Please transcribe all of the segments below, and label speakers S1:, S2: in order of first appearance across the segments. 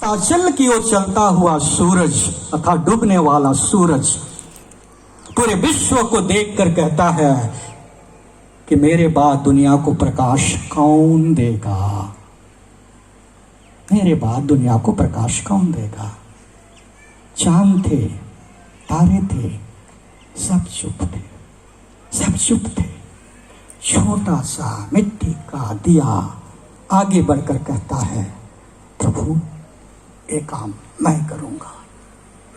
S1: ताचल की ओर चलता हुआ सूरज अर्थात डूबने वाला सूरज पूरे विश्व को देखकर कहता है कि मेरे बाद दुनिया को प्रकाश कौन देगा, मेरे बाद दुनिया को प्रकाश कौन देगा। चांद थे, तारे थे, सब चुप थे, सब चुप थे। छोटा सा मिट्टी का दिया आगे बढ़कर कहता है, प्रभु एक काम मैं करूंगा,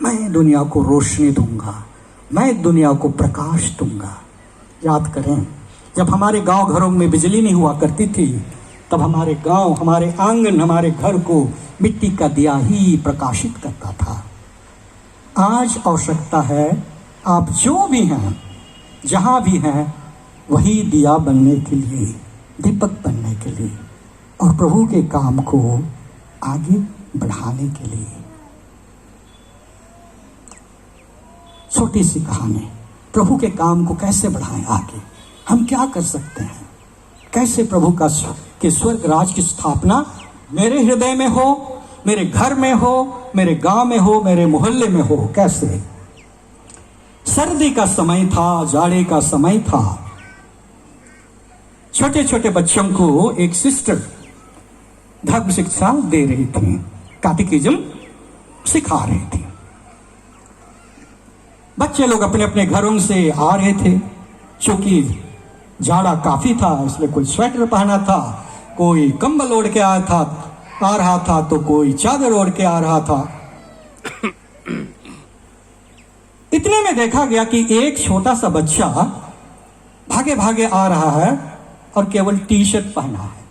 S1: मैं दुनिया को रोशनी दूंगा, मैं दुनिया को प्रकाश दूंगा। याद करें, जब हमारे गांव घरों में बिजली नहीं हुआ करती थी, तब हमारे गांव, हमारे आंगन, हमारे घर को मिट्टी का दिया ही प्रकाशित करता था। आज आवश्यकता है आप जो भी हैं, जहां भी हैं, वही दिया बनने के लिए, दीपक बनने के लिए और प्रभु के काम को आगे बढ़ाने के लिए। छोटी सी कहानी, प्रभु के काम को कैसे बढ़ाएं आगे, हम क्या कर सकते हैं, कैसे प्रभु का के स्वर्ग राज की स्थापना मेरे हृदय में हो, मेरे घर में हो, मेरे गांव में हो, मेरे मोहल्ले में हो। कैसे? सर्दी का समय था, जाड़े का समय था, छोटे छोटे बच्चों को एक सिस्टर धर्म शिक्षा दे रही थी, कैटेकिज्म सिखा रही थी। बच्चे लोग अपने अपने घरों से आ रहे थे, चूंकि जाड़ा काफी था इसलिए कोई स्वेटर पहना था, कोई कंबल ओढ़ के आ रहा था तो कोई चादर ओढ़ के आ रहा था। इतने में देखा गया कि एक छोटा सा बच्चा भागे भागे आ रहा है और केवल टी शर्ट पहना है,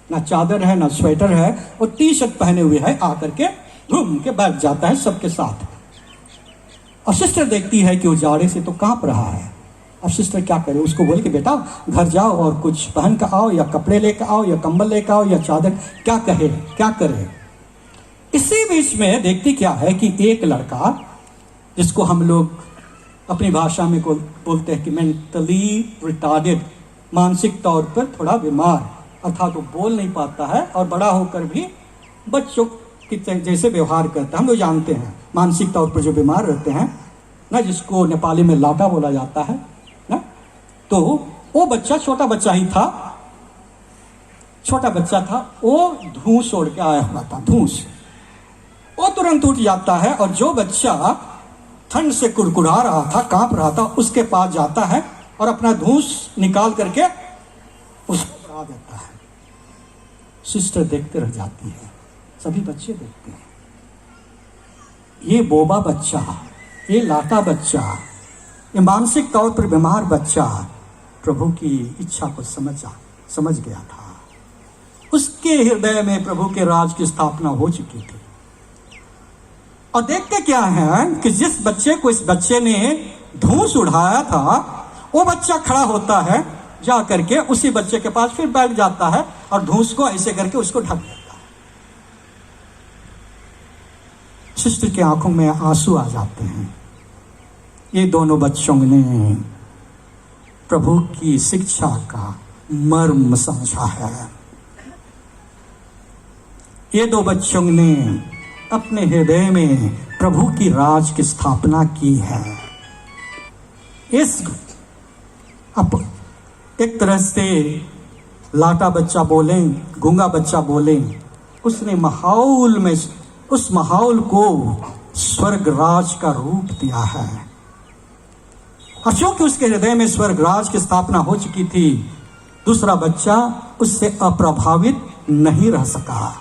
S1: ना चादर है ना स्वेटर है, और टी शर्ट पहने हुए है, आकर के घूम के बैठ जाता है सबके साथ। और सिस्टर देखती है कि वो जाड़े से तो कांप रहा है। अब सिस्टर क्या करे, उसको बोल के बेटा घर जाओ और कुछ पहन कर आओ, या कपड़े लेकर आओ, या कंबल लेकर आओ, या चादर, क्या कहे, क्या करे। इसी बीच में देखती क्या है कि एक लड़का, जिसको हम लोग अपनी भाषा में बोलते हैं कि मेंटली रिटार्डेड, मानसिक तौर पर थोड़ा बीमार, अर्थात वो बोल नहीं पाता है और बड़ा होकर भी बच्चों की जैसे व्यवहार करता है। हम लोग जानते हैं मानसिक तौर पर जो बीमार रहते हैं ना, जिसको नेपाली में लाटा बोला जाता है ना, तो वो बच्चा छोटा बच्चा ही था, छोटा बच्चा था, वो धूस ओढ़ के आया हुआ था, धूस। वो तुरंत उठ जाता है और जो बच्चा ठंड से कुड़कुड़ा रहा था, कांप रहा था, उसके पास जाता है और अपना धूस निकाल करके उसको उड़ा देता है। सिस्टर देखते रह जाती है, सभी बच्चे देखते हैं। ये बोबा बच्चा, ये लाटा बच्चा, ये मानसिक तौर पर बीमार बच्चा प्रभु की इच्छा को समझ गया था। उसके हृदय में प्रभु के राज की स्थापना हो चुकी थी। और देखते क्या है कि जिस बच्चे को इस बच्चे ने धूस उड़ाया था, वो बच्चा खड़ा होता है, जा करके उसी बच्चे के पास फिर बैठ जाता है और धूस को ऐसे करके उसको ढक देता है। सिस्टर की आंखों में आंसू आ जाते हैं। ये दोनों बच्चों ने प्रभु की शिक्षा का मर्म समझा है। ये दो बच्चों ने अपने हृदय में प्रभु की राज की स्थापना की है। अब एक तरह से लाटा बच्चा बोले, गूंगा बच्चा बोले, उसने माहौल में उस माहौल को स्वर्ग राज का रूप दिया है। और क्योंकि उसके हृदय में स्वर्ग राज की स्थापना हो चुकी थी, दूसरा बच्चा उससे अप्रभावित नहीं रह सका।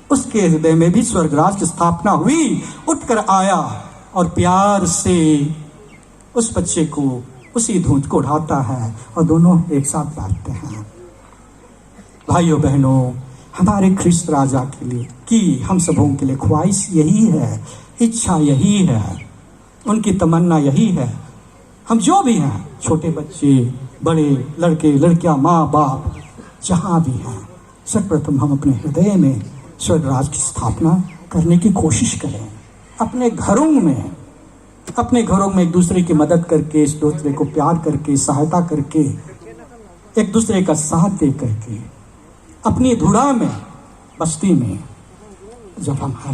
S1: उसके हृदय में भी स्वर्ग राज की स्थापना हुई, उठकर आया और प्यार से उस बच्चे को, उसी धूंध को उड़ाता है और दोनों एक साथ बैठते हैं। भाइयों बहनों, हमारे ख्रिस्त राजा के लिए की हम सबों के लिए ख्वाहिश यही है, इच्छा यही है, उनकी तमन्ना यही है। हम जो भी हैं, छोटे बच्चे, बड़े, लड़के लड़कियां, माँ बाप, जहाँ भी हैं, सर्वप्रथम हम अपने हृदय में स्वर्ग राज की स्थापना करने की कोशिश करें। अपने घरों में एक दूसरे की मदद करके, इस दूसरे को प्यार करके, सहायता करके, एक दूसरे का साथ दे करके, अपनी धुरा में, बस्ती में जब हम हंस